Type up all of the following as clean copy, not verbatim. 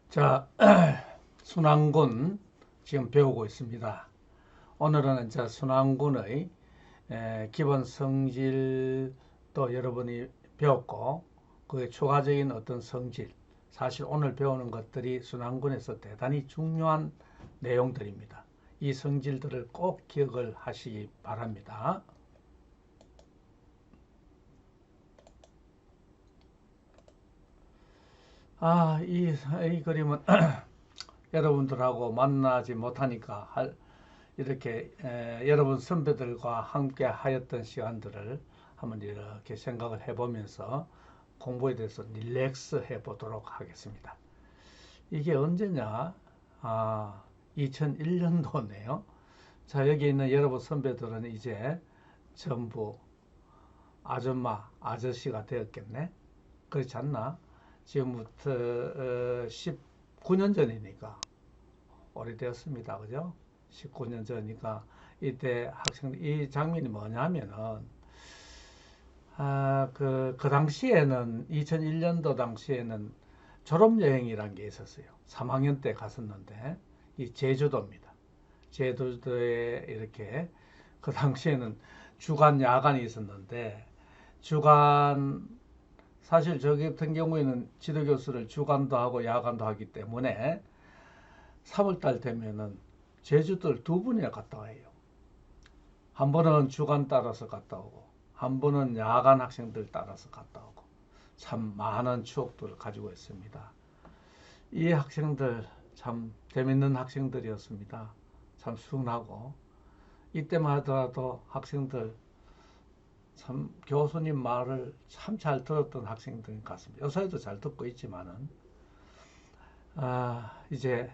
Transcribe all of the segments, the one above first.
자, 순환군 지금 배우고 있습니다. 오늘은 이제 순환군의 기본 성질도 여러분이 배웠고, 그의 추가적인 어떤 성질, 사실 오늘 배우는 것들이 순환군에서 대단히 중요한 내용들입니다. 이 성질들을 꼭 기억을 하시기 바랍니다. 이 그림은 여러분들하고 만나지 못하니까 이렇게 여러분 선배들과 함께 하였던 시간들을 한번 이렇게 생각을 해보면서 공부에 대해서 릴렉스 해보도록 하겠습니다. 이게 언제냐? 2001년도네요. 자, 여기 있는 여러분 선배들은 이제 전부 아줌마, 아저씨가 되었겠네. 그렇지 않나? 지금부터 19년 전이니까 오래되었습니다. 그죠? 19년 전이니까 이때 이 장면이 뭐냐면은 그 당시에는 2001년도 당시에는 졸업여행이란 게 있었어요. 3학년 때 갔었는데 이 제주도입니다. 제주도에 이렇게 그 당시에는 주간 야간이 있었는데 주간 사실 저 같은 경우에는 지도교수를 주간도 하고 야간도 하기 때문에 3월달 되면은 제주도를 두 번이나 갔다 와요. 한 번은 주간 따라서 갔다 오고, 한 번은 야간 학생들 따라서 갔다 오고, 참 많은 추억들을 가지고 있습니다. 이 학생들 참 재밌는 학생들이었습니다. 참 순하고, 이때만 하더라도 학생들 참 교수님 말을 참 잘 들었던 학생들 같습니다. 요새도 잘 듣고 있지만은, 이제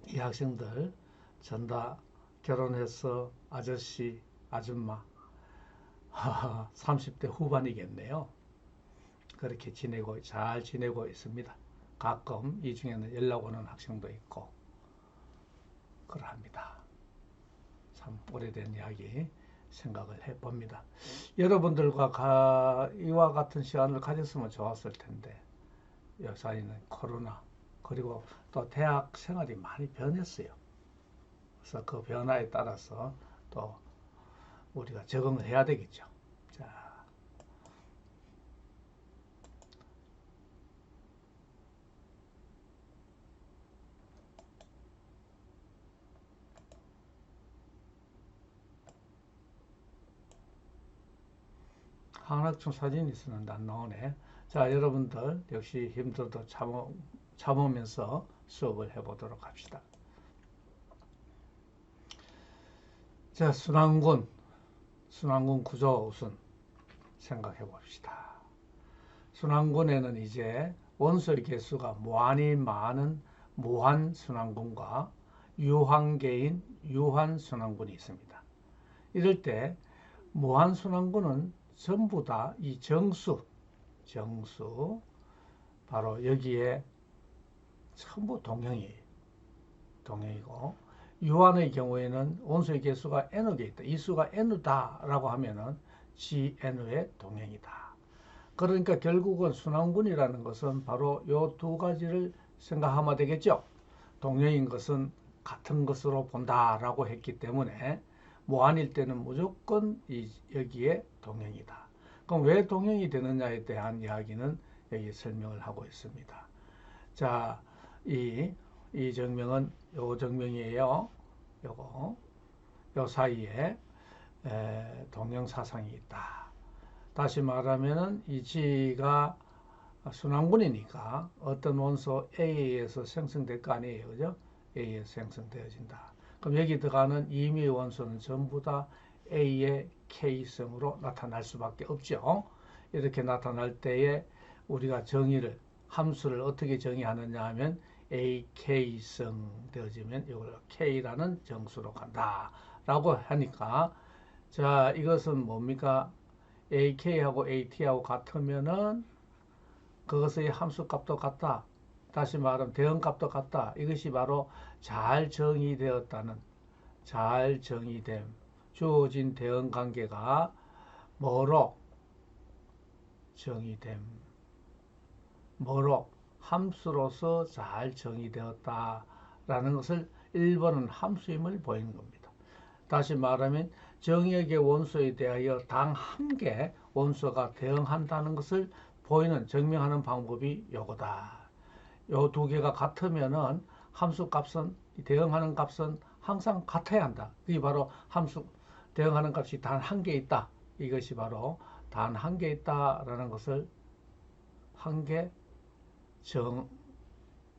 이 학생들 전 다 결혼해서 아저씨, 아줌마, 30대 후반이겠네요. 그렇게 잘 지내고 있습니다. 가끔 이 중에는 연락 오는 학생도 있고, 그러합니다. 참 오래된 이야기 생각을 해봅니다. 여러분들과 이와 같은 시간을 가졌으면 좋았을 텐데, 요사이는 코로나, 그리고 또 대학 생활이 많이 변했어요. 그래서 그 변화에 따라서 또 우리가 적응을 해야 되겠죠. 자, 한학중 사진이 있었는데 안 나오네. 자, 여러분들 역시 힘들어도 참으면서 수업을 해보도록 합시다. 자, 순환군 구조 우선 생각해 봅시다. 순환군에는 이제 원소의 개수가 무한히 많은 무한순환군과 유한계인 유한순환군이 있습니다. 이럴 때 무한순환군은 전부 다 이 정수, 바로 여기에 전부 동형이고, 유한의 경우에는 원소의 개수가 n개 있다. 이 수가 n다라고 하면은 GN의 동형이다. 그러니까 결국은 순환군이라는 것은 바로 이 두 가지를 생각하면 되겠죠. 동형인 것은 같은 것으로 본다라고 했기 때문에 무한일 때는 무조건 여기에 동형이다. 그럼 왜 동형이 되느냐에 대한 이야기는 여기 설명을 하고 있습니다. 자, 이 정명은 요 정명이에요. 요 사이에 동형사상이 있다. 다시 말하면은 이 G가 순환군이니까 어떤 원소 A에서 생성될 거 아니에요. 그죠? A에서 생성되어진다. 그럼 여기 들어가는 임의 원소는 전부 다 A의 K성으로 나타날 수밖에 없죠. 이렇게 나타날 때에 우리가 함수를 어떻게 정의하느냐 하면 AK성 되어지면 이걸 K라는 정수로 간다. 라고 하니까, 자, 이것은 뭡니까? AK하고 AT하고 같으면은 그것의 함수값도 같다. 다시 말하면 대응값도 같다. 이것이 바로 잘 정의되었다는, 잘 정의됨, 주어진 대응 관계가 뭐로 정의됨, 뭐로 함수로서 잘 정의되었다라는 것을 1번은 함수임을 보이는 겁니다. 다시 말하면 정의역의 원소에 대하여 단 한 개 원소가 대응한다는 것을 보이는 증명하는 방법이 요거다. 요 두 개가 같으면은 함수 값은 대응하는 값은 항상 같아야 한다. 그게 바로 함수 대응하는 값이 단 한 개 있다. 이것이 바로 단 한 개 있다라는 것을 한 개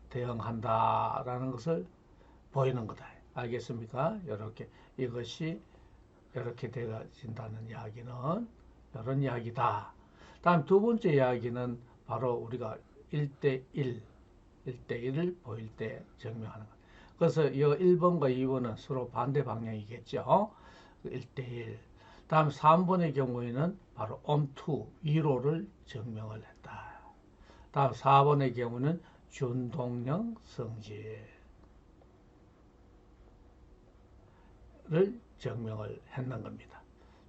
대응한다라는 것을 보이는 거다. 알겠습니까? 이렇게 이것이 이렇게 되어진다는 이야기는 이런 이야기다. 다음 두 번째 이야기는 바로 우리가 1대1, 1대1을 보일 때 증명하는 것. 그래서 이 1번과 2번은 서로 반대 방향이겠죠. 1대1. 다음 3번의 경우에는 바로 onto, 위로를 증명을 했다. 다음 4번의 경우는 준동령 성질을 증명을 했는 겁니다.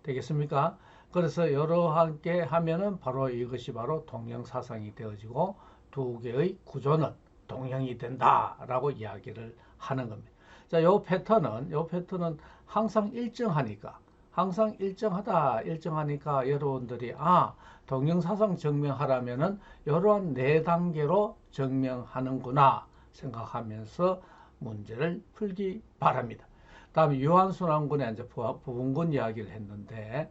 되겠습니까? 그래서 이러하게 하면은 바로 이것이 바로 동형사상이 되어지고 두 개의 구조는 동형이 된다라고 이야기를 하는 겁니다. 자, 요 패턴은 항상 일정하니까 여러분들이 동형사상 증명하려면은 이러한 네 단계로 증명하는구나 생각하면서 문제를 풀기 바랍니다. 다음에 유한순환군의 이제 부분군 이야기를 했는데,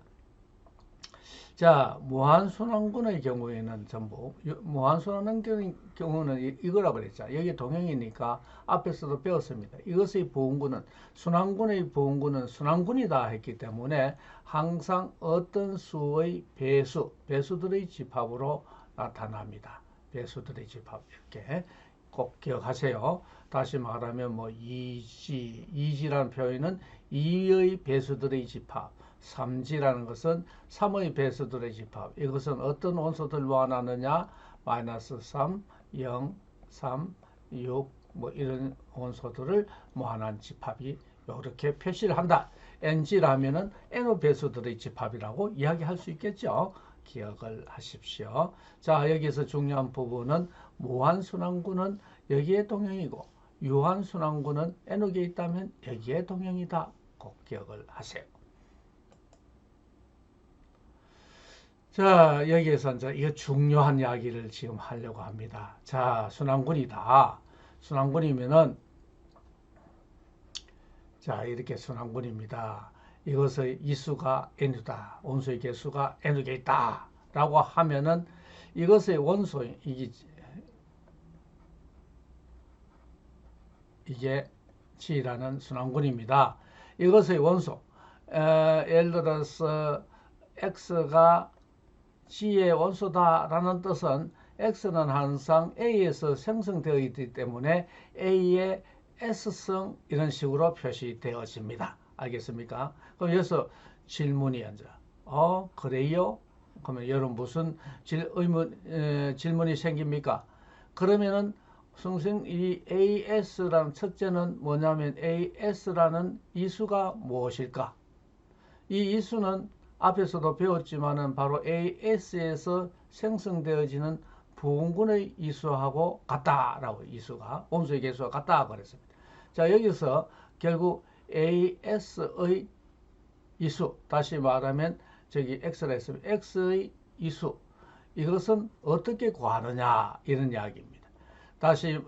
자, 무한순환군의 경우에는 전부, 무한순환의 경우는 이거라고 그랬죠. 여기 동형이니까 앞에서도 배웠습니다. 이것의 부분군은, 순환군의 부분군은 순환군이다 했기 때문에 항상 어떤 수의 배수들의 집합으로 나타납니다. 배수들의 집합, 이렇게 꼭 기억하세요. 다시 말하면 이지라는 표현은 2의 배수들의 집합, 3지라는 것은 3의 배수들의 집합. 이것은 어떤 원소들 모아놨느냐? 마이너스 3, 0, 3, 6 이런 원소들을 모아놓은 집합이 이렇게 표시를 한다. NG라면은 NO 배수들의 집합이라고 이야기할 수 있겠죠. 기억을 하십시오. 자, 여기서 중요한 부분은 무한순환구는 여기에 동형이고 유한순환구는 NO에 있다면 여기에 동형이다. 꼭 기억을 하세요. 자, 여기에서 이제 이거 중요한 이야기를 지금 하려고 합니다. 자, 순환군이다. 순환군이면은, 자, 이렇게 순환군입니다. 이것의 이수가 N이다. 원소의 개수가 N개 있다. 라고 하면은 이것의 원소, 이게 G라는 순환군입니다. 이것의 원소, 예를 들어서 X가 G의 원소다라는 뜻은 X는 항상 A에서 생성되어 있기 때문에 A의 S성 이런 식으로 표시되어집니다. 알겠습니까? 그럼 여기서 질문이 앉아. 그래요? 그러면 여러분 무슨 질문이 생깁니까? 그러면은 선생님 이 AS라는 첫째는 뭐냐면 AS라는 이수가 무엇일까? 이 이수는 앞에서도 배웠지만은 바로 AS에서 생성되어지는 부분군의 이수하고 같다라고 이수가 원소의 개수가 같다 그랬습니다. 자, 여기서 결국 AS의 이수, 다시 말하면 저기 X라 했으면 X의 이수, 이것은 어떻게 구하느냐 이런 이야기입니다. 다시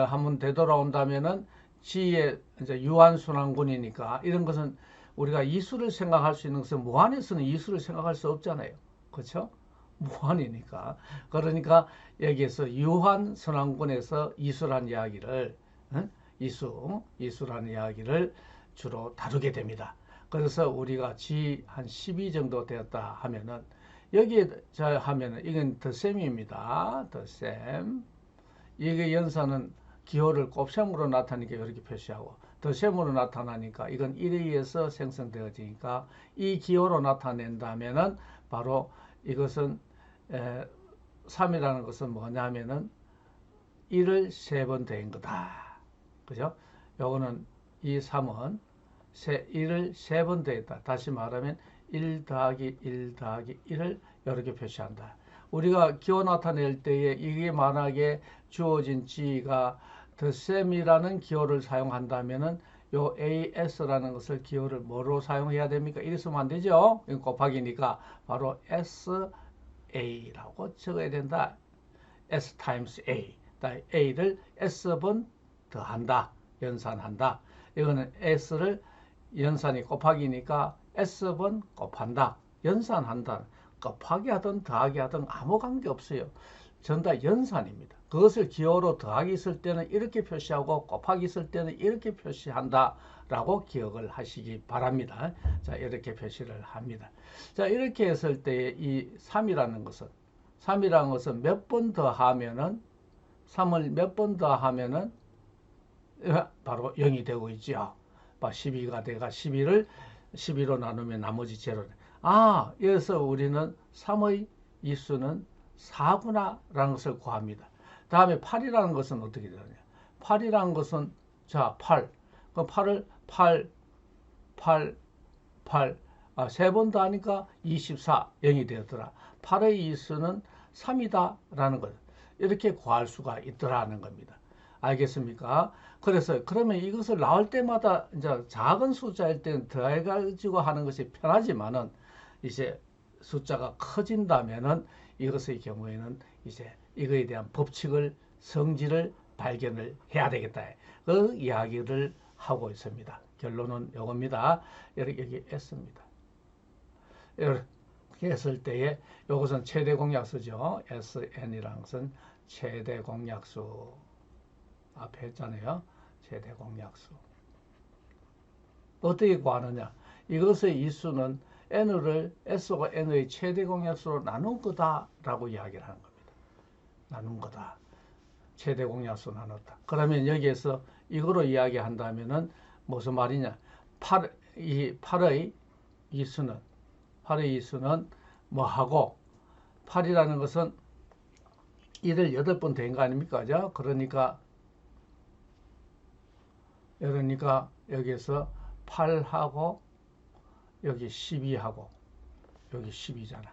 한번 되돌아온다면은 G의 이제 유한순환군이니까 이런 것은 우리가 이수를 생각할 수 있는 것은 무한에서는 이수를 생각할 수 없잖아요. 그렇죠? 무한이니까. 그러니까 여기에서 유한순환군에서 이수란 이야기를 이수라는 이야기를 주로 다루게 됩니다. 그래서 우리가 G 한 12 정도 되었다 하면은 여기에 자 하면은 이건 덧셈입니다. 덧셈. 이게 연산은 기호를 곱셈으로 나타내니까 이렇게 표시하고 덧셈으로 나타나니까 이건 1에 의해서 생성되어지니까 이 기호로 나타낸다면은 바로 이것은 3이라는 것은 뭐냐면은 1을 3번 더한 거다. 그죠? 요거는 이 3은 1을 3번 더했다. 다시 말하면 1 더하기 1 더하기 1을 이렇게 표시한다. 우리가 기호 나타낼 때에 이게 만약에 주어진 G가 the same이라는 기호를 사용한다면은 요 AS라는 것을 기호를 뭐로 사용해야 됩니까? 이래 쓰면 안 되죠? 이거 곱하기니까 바로 SA라고 적어야 된다. S times A. A를 S번 더한다. 연산한다. 이거는 S를 연산이 곱하기니까 S번 곱한다. 연산한다. 곱하기 하든 더하기 하든 아무 관계 없어요. 전 다 연산입니다. 그것을 기호로 더하기 쓸 때는 이렇게 표시하고 곱하기 쓸 때는 이렇게 표시한다 라고 기억을 하시기 바랍니다. 자, 이렇게 표시를 합니다. 자, 이렇게 했을 때 이 3이라는 것은 몇 번 더하면은 3을 몇 번 더하면은 바로 0이 되고 있죠. 12가 돼가 12를 12로 나누면 나머지 제로. 여기서 우리는 3의 이수는 4구나 라는 것을 구합니다. 다음에 8이라는 것은 어떻게 되느냐. 8이라는 것은 자 8. 그 8을 8, 8, 8 세 번 더 하니까 24, 0이 되었더라. 8의 이수는 3이다 라는 것. 이렇게 구할 수가 있더라는 겁니다. 알겠습니까? 그래서 그러면 이것을 나올 때마다 이제 작은 숫자일 때는 더해가지고 하는 것이 편하지만은 이제 숫자가 커진다면은 이것의 경우에는 이제 이거에 대한 법칙을 성질을 발견을 해야 되겠다. 그 이야기를 하고 있습니다. 결론은 이겁니다. 여기 S입니다. 이렇게 했을 때에 이것은 최대 공약수죠. SN이라는 것은 최대 공약수 앞에 했잖아요. 최대 공약수. 어떻게 구하느냐? 이것의 이수는 N을 S와 N의 최대 공약수로 나눈 거다라고 이야기를 하는 겁니다. 나눈 거다. 최대 공약수 나눴다. 그러면 여기에서 이거로 이야기한다면은 무슨 말이냐? 8의 이수는 뭐하고 8이라는 것은 1을 8번 된 거 아닙니까? 그죠? 그러니까 여기에서 8하고 여기 12하고 여기 10이잖아.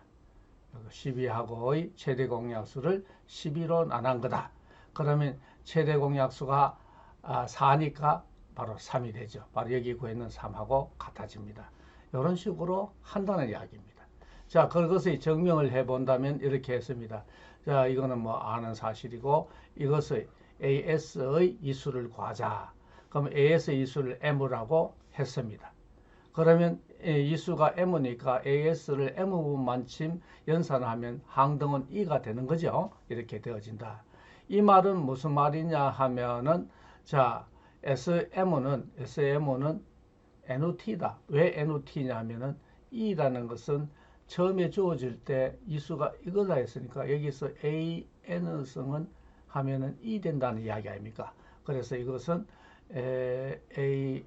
여기 12하고의 최대 공약수를 12로 나눈 거다. 그러면 최대 공약수가 4니까 바로 3이 되죠. 바로 여기 구했는 3하고 같아집니다. 이런 식으로 한다는 이야기입니다. 자, 그것의 증명을 해본다면 이렇게 했습니다. 자, 이거는 뭐 아는 사실이고 이것의 AS의 이수를 구하자. 그럼 AS의 이수를 M이라고 했습니다. 그러면 이수가 M이니까 AS를 M분만큼 연산하면 항등은 E가 되는 거죠. 이렇게 되어진다. 이 말은 무슨 말이냐 하면은 자, SM은 NOT다. 왜 NOT냐 하면은 E라는 것은 처음에 주어질 때 이수가 이거다 했으니까 여기서 AN성은 하면은 E 된다는 이야기 아닙니까? 그래서 이것은 ANOD.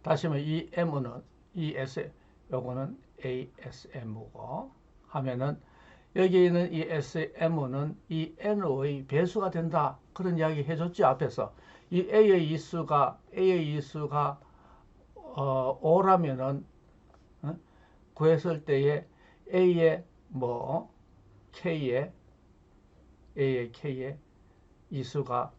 다시 말하면 이 M은 ES, 요거는 ASM고 하면은 여기 있는 이 SM은 이 N의 배수가 된다. 그런 이야기 해줬죠. 앞에서. 이 A의 이수가 5라면은 구했을 때에 A의 K의 이수가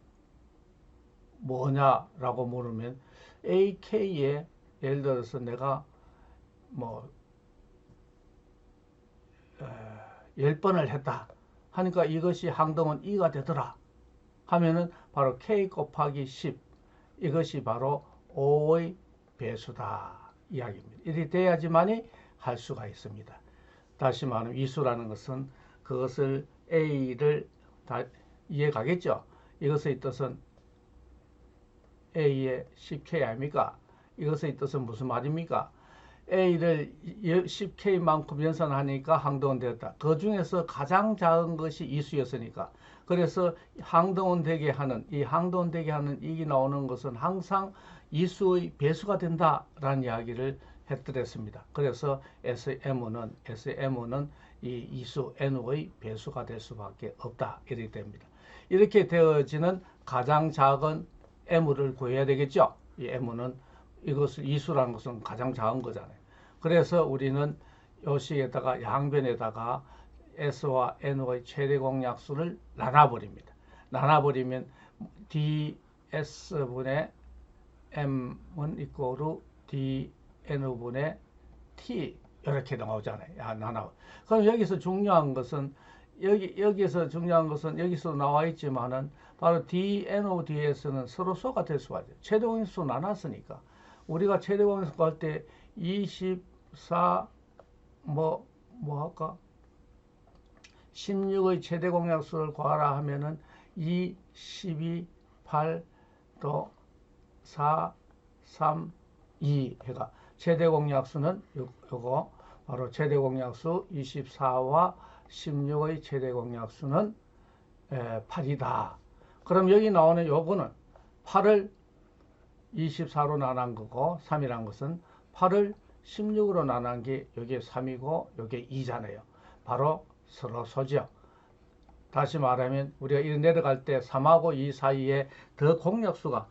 뭐냐라고 물으면 AK에 예를 들어서 내가 10번을 했다 하니까 이것이 항등은 2가 되더라 하면은 바로 K 곱하기 10 이것이 바로 5의 배수다 이야기입니다. 이렇게 돼야지만이 할 수가 있습니다. 다시 말하면 이수라는 것은 그것을 A를 다 이해가겠죠? 이것의 뜻은 A의 10K 아닙니까? 이것의 뜻은 무슨 말입니까? A를 10K만큼 연산하니까 항등은 되었다. 그 중에서 가장 작은 것이 이수였으니까. 그래서 항등은 되게 하는, 이 항등은 되게 하는 이익이 나오는 것은 항상 이수의 배수가 된다라는 이야기를 했더랬습니다. 그래서 SM은 이 이수 N의 배수가 될 수밖에 없다. 이렇게 됩니다. 이렇게 되어지는 가장 작은 M을 구해야 되겠죠. 이 M은 이것을 이수라는 것은 가장 작은 거잖아요. 그래서 우리는 요식에다가 양변에다가 S와 N의 최대 공약수를 나눠버립니다. 나눠버리면 ds분의 m은 이꼬르 dn분의 t 이렇게 나오잖아요. 나눠. 그럼 여기서 중요한 것은 여기서 중요한 것은 여기서 나와 있지만은 바로 dno ds는 서로소가 될 수가 있죠. 최대 공약수 나눴으니까 우리가 최대 공약수 할 때 24 뭐 할까? 16의 최대 공약수를 구하라 하면은 2, 12, 8, 또 4, 3, 2 해가 최대 공약수는 요거 바로 최대 공약수 24와 16의 최대 공약수는 8이다. 그럼 여기 나오는 요거는 8을 24로 나눈 거고 3이란 것은 8을 16으로 나눈 게 여기에 3이고 여기에 2잖아요. 바로 서로소죠. 다시 말하면 우리가 이 내려갈 때 3하고 2 사이에 더 공약수가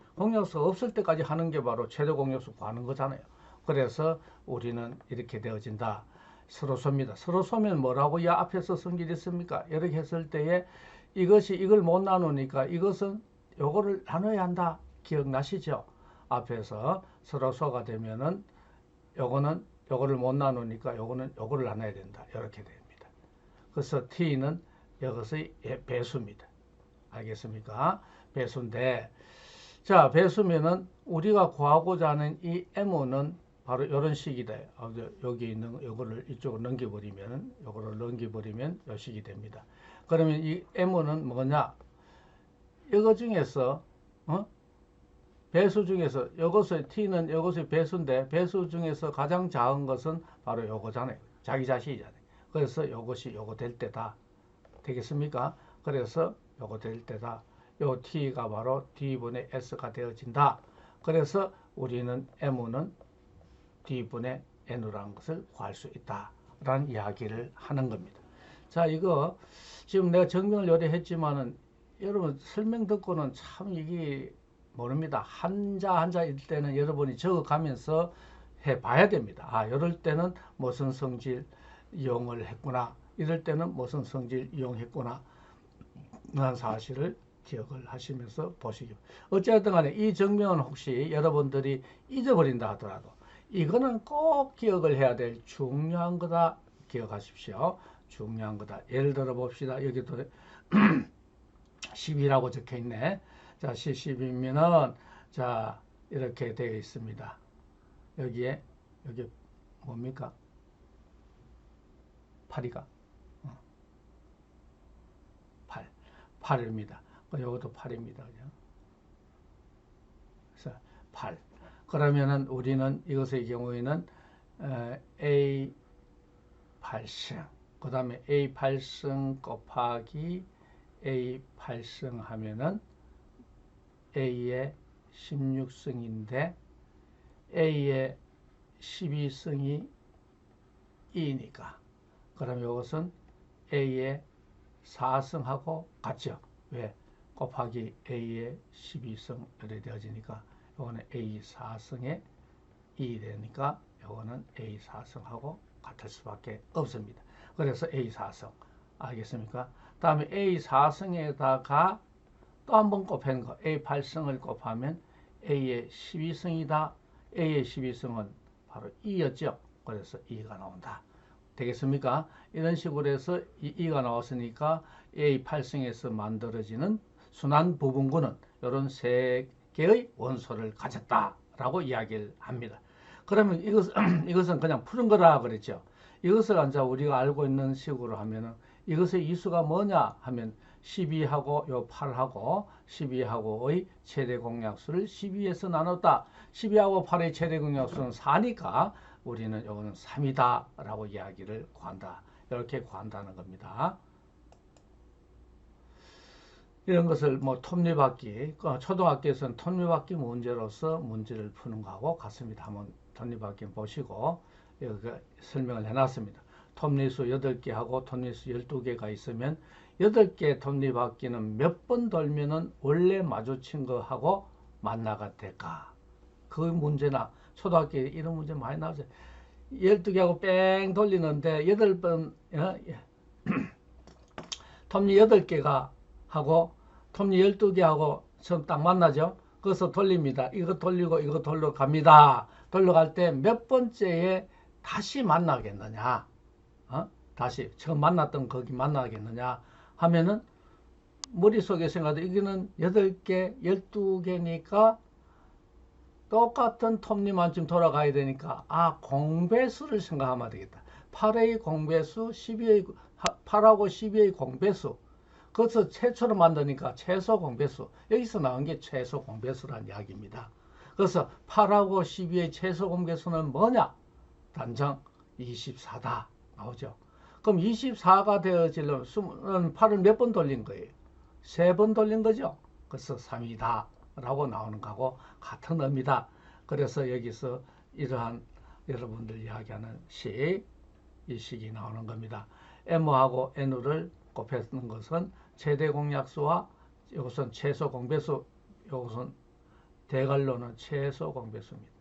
없을 때까지 하는 게 바로 최대 공약수 구하는 거잖아요. 그래서 우리는 이렇게 되어진다. 서로소입니다. 서로소면 뭐라고 이 앞에서 성질했습니까? 이렇게 했을 때에 이걸 못 나누니까 이것은 요거를 나눠야 한다. 기억나시죠? 앞에서 서로소가 되면은 요거를 못 나누니까 요거를 나눠야 된다. 이렇게 됩니다. 그래서 t는 이것의 배수입니다. 알겠습니까? 배수인데, 자, 배수면은 우리가 구하고자 하는 이 m는 바로 이런 식이다. 여기 있는 요거를 이쪽으로 넘겨버리면 요 식이 됩니다. 그러면 이 m는 뭐냐? 이거 중에서 배수 중에서 이것의 t는 이것의 배수인데 배수 중에서 가장 작은 것은 바로 요거잖아요. 자기 자신이잖아요. 그래서 요것이 요거 될 때다. 되겠습니까? 그래서 요거 될 때다. 요 t가 바로 d분의 s가 되어진다. 그래서 우리는 m는 d분의 n이라는 것을 구할 수 있다. 라는 이야기를 하는 겁니다. 자, 이거 지금 내가 증명을 여러 했지만은 여러분 설명 듣고는 참 이게 모릅니다. 한자일 때는 여러분이 적어가면서 해봐야 됩니다. 이럴 때는 무슨 성질 이용을 했구나. 이럴 때는 무슨 성질 이용했구나. 라는 사실을 기억을 하시면서 보시기. 어쨌든 간에 이 증명은 혹시 여러분들이 잊어버린다 하더라도 이거는 꼭 기억을 해야 될 중요한 거다. 기억하십시오. 중요한 거다. 예를 들어 봅시다. 여기도 10이라고 적혀 있네. 자, 10이면은 자, 이렇게 되어 있습니다. 여기 뭡니까? 8이가 8입니다. 이것도 8입니다. 그죠? 그래서 8. 그러면은 우리는 이것의 경우에는 A 8승, 그 다음에 A 8승 곱하기 A 8승 하면은 A의 16승인데 A의 12승이 2니까 그럼 이것은 A의 4승하고 같죠. 왜? 곱하기 A의 12승 이렇게 되어지니까 이거는 A 4승에 2 되니까 이거는 A 4승하고 같을 수밖에 없습니다. 그래서 A 4승 알겠습니까? 다음에 A 4승에다가 또 한 번 곱한 거 A 8승을 곱하면 A의 12승이다. A의 12승은 바로 2였죠. 그래서 2가 나온다. 되겠습니까? 이런 식으로 해서 2가 나왔으니까 A 8승에서 만들어지는 순환 부분구는 이런 세 개의 원소를 가졌다라고 이야기를 합니다. 그러면 이것은 그냥 푸는 거라 그랬죠. 이것을 이제 우리가 알고 있는 식으로 하면은 이것의 이수가 뭐냐 하면 12하고 요 8하고 12하고의 최대 공약수를 12에서 나눴다. 12하고 8의 최대 공약수는 4니까 우리는 이거는 3이다 라고 이야기를 구한다. 이렇게 구한다는 겁니다. 이런 것을 뭐 톱니바퀴, 초등학교에서는 톱니바퀴 문제로서 문제를 푸는 거하고 같습니다. 한번 톱니바퀴 보시고 여기 설명을 해놨습니다. 톱니수 8개 하고 톱니수 12개가 있으면 8개 톱니바퀴는 몇 번 돌면은 원래 마주친 거하고 만나가 될까? 그 문제나 초등학교에 이런 문제 많이 나오죠. 12개하고 뺑 돌리는데 8번 톱니 8개가 하고 톱니 12개하고 처음 딱 만나죠. 그래서 돌립니다. 이거 돌리고 이거 돌려 갑니다. 돌려갈 때 몇 번째에 다시 만나겠느냐, 다시 처음 만났던 거기 만나겠느냐 하면은 머릿속에 생각도 이거는 8개, 12개니까 똑같은 톱니만큼 돌아가야 되니까 공배수를 생각하면 되겠다. 8의 공배수, 8하고 12의 공배수. 그것을 최초로 만드니까 최소 공배수. 여기서 나온 게 최소 공배수라는 이야기입니다. 그래서 8하고 12의 최소 공배수는 뭐냐? 단정 24다 나오죠. 그럼 24가 되어지려면 8을 몇 번 돌린 거예요? 3번 돌린 거죠. 그래서 3이다 라고 나오는 거하고 같은 의미다. 그래서 여기서 이러한 여러분들 이야기하는 이 식이 나오는 겁니다. M하고 N을 곱했는 것은 최대 공약수와 이것은 최소 공배수, 이것은 대괄호는 최소 공배수입니다.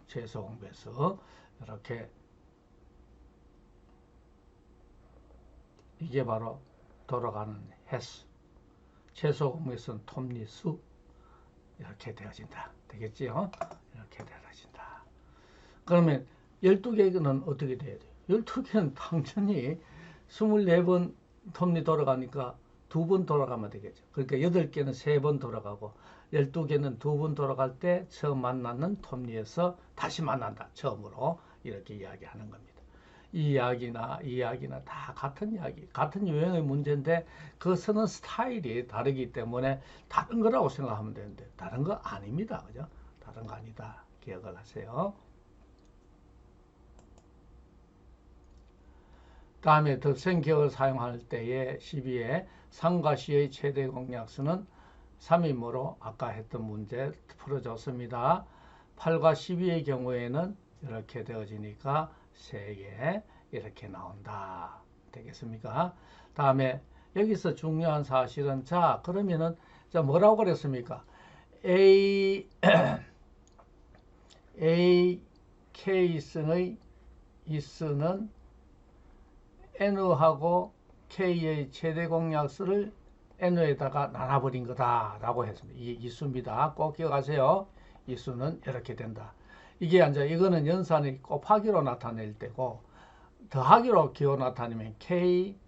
최소 공배수. 이렇게 이게 바로 돌아가는 횟수. 최소 공배수는 톱니수. 이렇게 되어진다. 되겠지요? 이렇게 되어진다. 그러면 12개는 어떻게 돼야 돼요? 12개는 당연히 24번 톱니 돌아가니까 2번 돌아가면 되겠죠. 그러니까 8개는 3번 돌아가고 12개는 2번 돌아갈 때 처음 만나는 톱니에서 다시 만난다. 처음으로 이렇게 이야기하는 겁니다. 이 이야기나 다 같은 이야기, 같은 유형의 문제인데 그 쓰는 스타일이 다르기 때문에 다른 거라고 생각하면 되는데 다른 거 아닙니다. 그죠? 다른 거 아니다. 기억을 하세요. 다음에 덧셈기억을 사용할 때에 12에 상과 시의 최대 공약수는 3이므로 아까 했던 문제 풀어줬습니다. 8과 12의 경우에는 이렇게 되어지니까 3개 이렇게 나온다. 되겠습니까? 다음에 여기서 중요한 사실은 자 그러면은 자 뭐라고 그랬습니까? A K승의 이수는 N하고 K의 최대 공약수를 N에다가 나눠버린 거다 라고 했습니다. 이 이수입니다. 꼭 기억하세요. 이수는 이렇게 된다. 이게 이제 이거는 연산이 곱하기로 나타낼 때고 더하기로 기호 나타내면 K,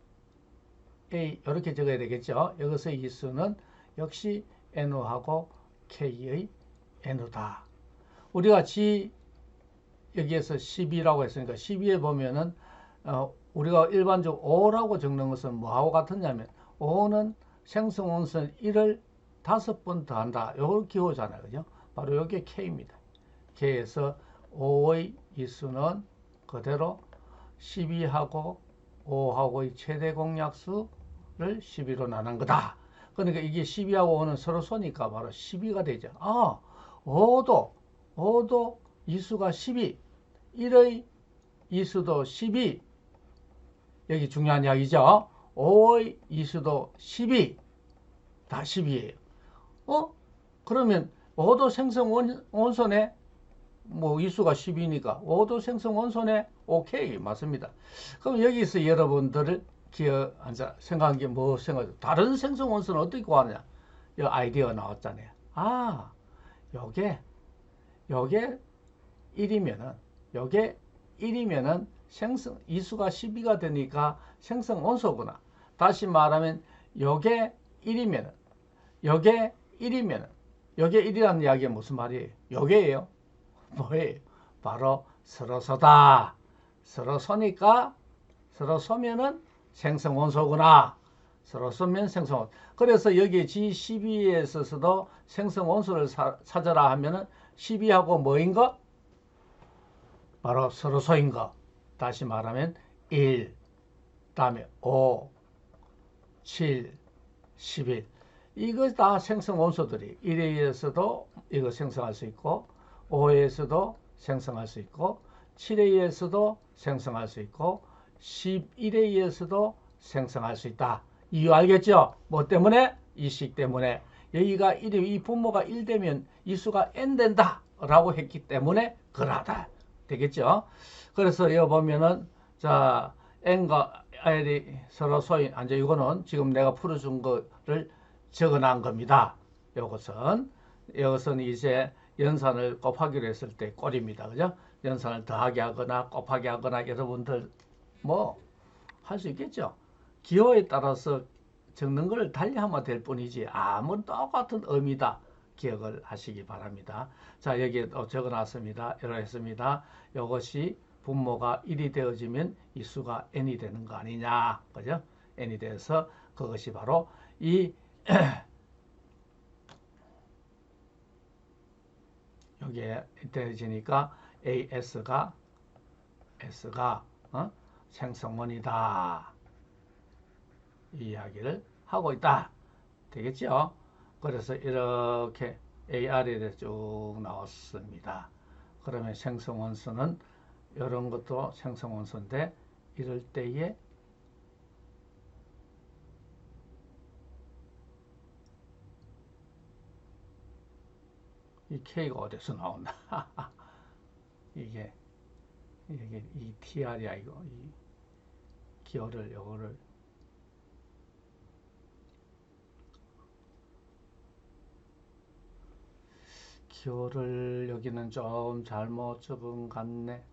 A 이렇게 적어야 되겠죠. 여기서 이수는 역시 N하고 K의 N다. 우리가 여기에서 12라고 했으니까 12에 보면은 우리가 일반적으로 5라고 적는 것은 뭐하고 같으냐면 5는 생성원선 1을 5번 더한다. 요걸 기호잖아요. 그죠? 바로 이게 K입니다. K에서 5의 이수는 그대로 12하고 5하고의 최대 공약수를 12로 나눈 거다. 그러니까 이게 12하고 5는 서로 쏘니까 바로 12가 되죠. 5도 이수가 12, 1의 이수도 12. 여기 중요한 이야기죠. 5의 이수도 12. 다 12예요. 그러면 5도 생성 원소네 뭐 이수가 10이니까 5도 생성 원소네 오케이 맞습니다. 그럼 여기서 여러분들을 생각한 게 뭐 생각해요? 다른 생성 원소는 어떻게 구하느냐? 이 아이디어가 나왔잖아요. 요게 1이면은 생성 이수가 12가 되니까 생성 원소구나. 다시 말하면 요게 1이면은 요게 1이라는 이야기가 무슨 말이에요? 요게예요. 뭐예요? 바로 서로서다. 서로 서면은 생성 원소구나. 서로 서면 생성 원소. 그래서 여기 G12에 있어서도 생성 원소를 찾아라 하면은 12하고 뭐인 거? 바로 서로소인 거. 다시 말하면 1, 다음에 5, 7, 11. 이거 다 생성 원소들이 1에 의해서도 이거 생성할 수 있고 5에 의해서도 생성할 수 있고 7에 의해서도 생성할 수 있고 11에 의해서도 생성할 수 있다. 이유 알겠죠? 뭐 때문에? 이 식 때문에. 여기가 1이 이 분모가 1 되면 이 수가 n 된다 라고 했기 때문에 그러하다. 되겠죠? 그래서 여기 보면은, 자, n과 l이 서로 소인, 이제 이거는 지금 내가 풀어준 거를 적어 놓은 겁니다. 이것은 이제 연산을 곱하기로 했을 때 꼴입니다. 그죠? 연산을 더하기 하거나 곱하기 하거나 여러분들 뭐 할 수 있겠죠? 기호에 따라서 적는 걸 달리하면 될 뿐이지 아무 똑같은 의미다. 기억을 하시기 바랍니다. 자, 여기에 또 적어 놨습니다. 이러했습니다. 이것이 분모가 1이 되어지면 이 수가 n이 되는 거 아니냐. 그죠? n이 돼서 그것이 바로 이 여기에 되어지니까 AS가 생성원이다. 이 이야기를 하고 있다. 되겠죠? 그래서 이렇게 AR에 대해서 쭉 나왔습니다. 그러면 생성원수는 이런 것도 생성원수인데 이럴 때에 이 K가 어디서 나온다? 이게 이 TR이야 이거 이 기호를 요거를 기호를 여기는 좀 잘못 적은 같네.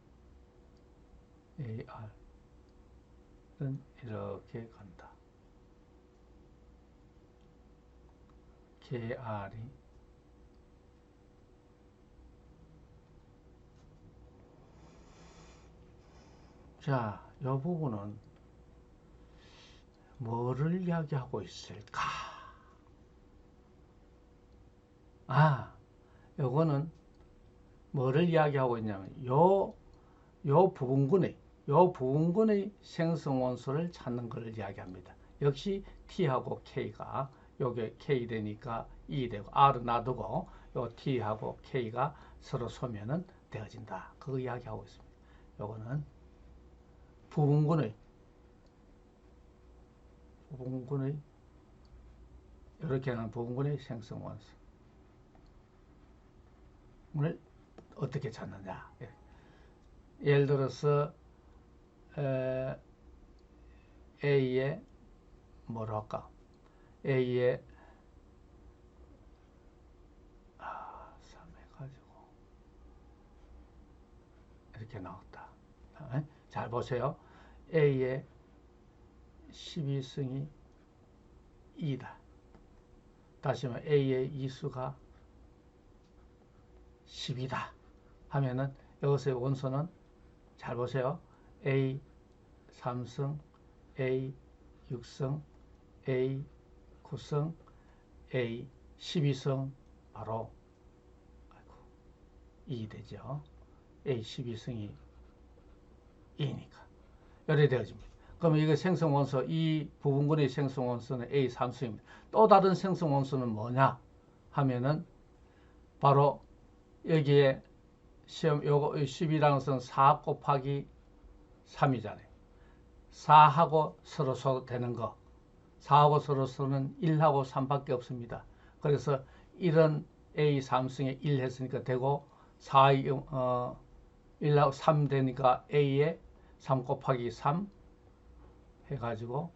AR은 이렇게 간다. KR이 자, 이 부분은 뭐를 이야기하고 있을까? 요거는 뭐를 이야기하고 있냐면 요 부분군의 생성원소를 찾는 것을 이야기합니다. 역시 T하고 K가 요게 K 되니까 E 되고 R은 놔두고 요 T하고 K가 서로 소면은 되어진다. 그거 이야기하고 있습니다. 요거는 부분군의 이렇게 하는 부분군의 생성원소를 어떻게 찾느냐. 예를 들어서 A에 뭐로 할까? A에 3 해가지고 이렇게 나왔다. 잘 보세요. A의 12승이 2다. 다시 말해 A의 이수가 10이다. 하면은 여기서의 원소는 잘 보세요. A 3승, A 6승, A 9승, A 12승 바로 2 되죠. A 12승이 2니까 열이 되어집니다. 그러면 이거 생성원소 이 부분군의 생성원소는 A 3승입니다. 또 다른 생성원소는 뭐냐 하면은 바로 여기에 시험 요거 10이라는 것은 4 곱하기 3이잖아요. 4하고 서로 되는 거. 4하고 서로는 1하고 3밖에 없습니다. 그래서 1은 A 3승에 1 했으니까 되고 4, 1하고 3 되니까 A에 3 곱하기 3 해가지고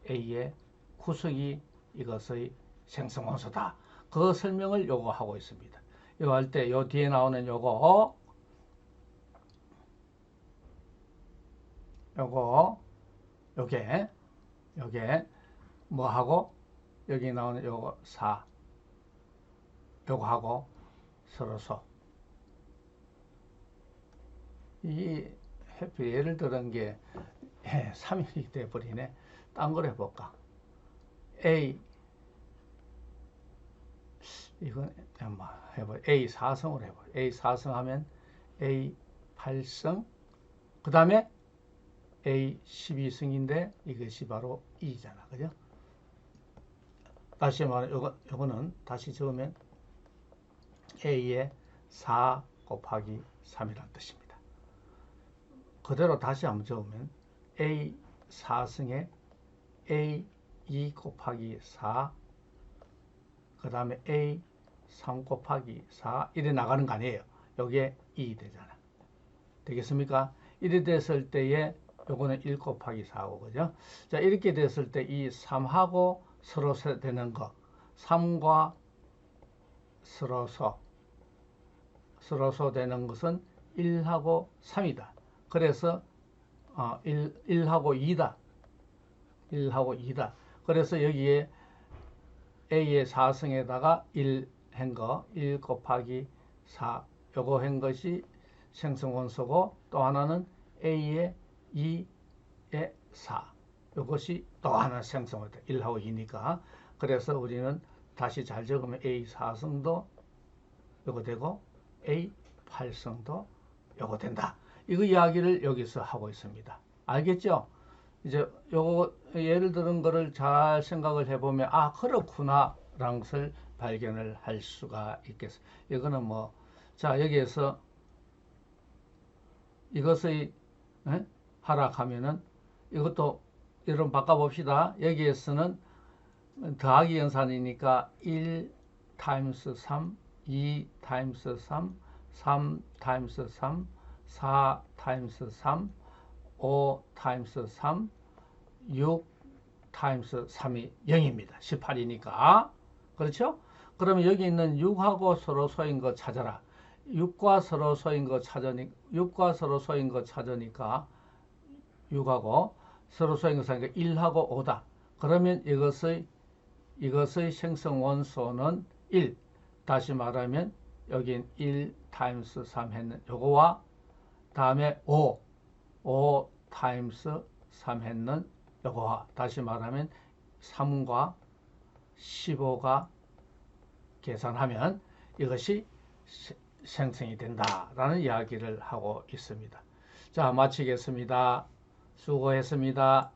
A의 구석이 이것의 생성원소다. 그 설명을 요거 하고 있습니다. 요거 할 때 요 뒤에 나오는 요거 요게 뭐하고 여기 나오는 요거 4 요거하고 서로서 이 해피 예를 들은 게 3일이 돼버리네. 딴 걸 해볼까? A 이건 한번 해봐. A 4승을 해봐. A 4승 하면 A 8승 그 다음에 A 12승인데 이것이 바로 2잖아. 그죠? 다시 말해 요거는 다시 적으면 A의 4 곱하기 3이라는 뜻입니다. 그대로 다시 한번 적으면 A 4승에 A 2 곱하기 4 그 다음에 A 3 곱하기 4 이래 나가는 거 아니에요. 요게 2 되잖아. 되겠습니까? 이래 됐을 때에 요거는 1 곱하기 4고, 그죠? 자, 이렇게 됐을 때 이 3하고 서로서 되는 거, 3과 서로서 되는 것은 1하고 3이다. 그래서 1하고 2다. 1하고 2다. 그래서 여기에 A의 4승에다가 1 한 거, 1 곱하기 4, 요거 한 것이 생성원소고, 또 하나는 A의 2의 4, 요것이 또 하나 생성원소, 1하고 2니까. 그래서 우리는 다시 잘 적으면 A 4승도 요거 되고, A 8승도 요거 된다. 이거 이야기를 여기서 하고 있습니다. 알겠죠? 이제 요거 예를 들은 거를 잘 생각을 해보면 아 그렇구나 라는 것을 발견을 할 수가 있겠어요. 이거는 뭐 자 여기에서 이것의 하락하면은 이것도 여러분 바꿔봅시다. 여기에서는 더하기 연산이니까 1 타임스 3, 2 타임스 3, 3 타임스 3, 4 타임스 3, 5 타임스 3, 6 타임스 3이 0입니다. 18이니까. 그렇죠? 그러면 여기 있는 6하고 서로 소인 거 찾아라. 6과 서로 소인 거 찾으니까 6하고 서로 소인 거 찾으니까 1하고 5다. 그러면 이것의 생성 원소는 1. 다시 말하면 여긴 1 타임스 3 했는 요거와 다음에 5 타임스 3 했는 요거와 다시 말하면 3과 15가 계산하면 이것이 생성이 된다라는 이야기를 하고 있습니다. 자, 마치겠습니다. 수고했습니다.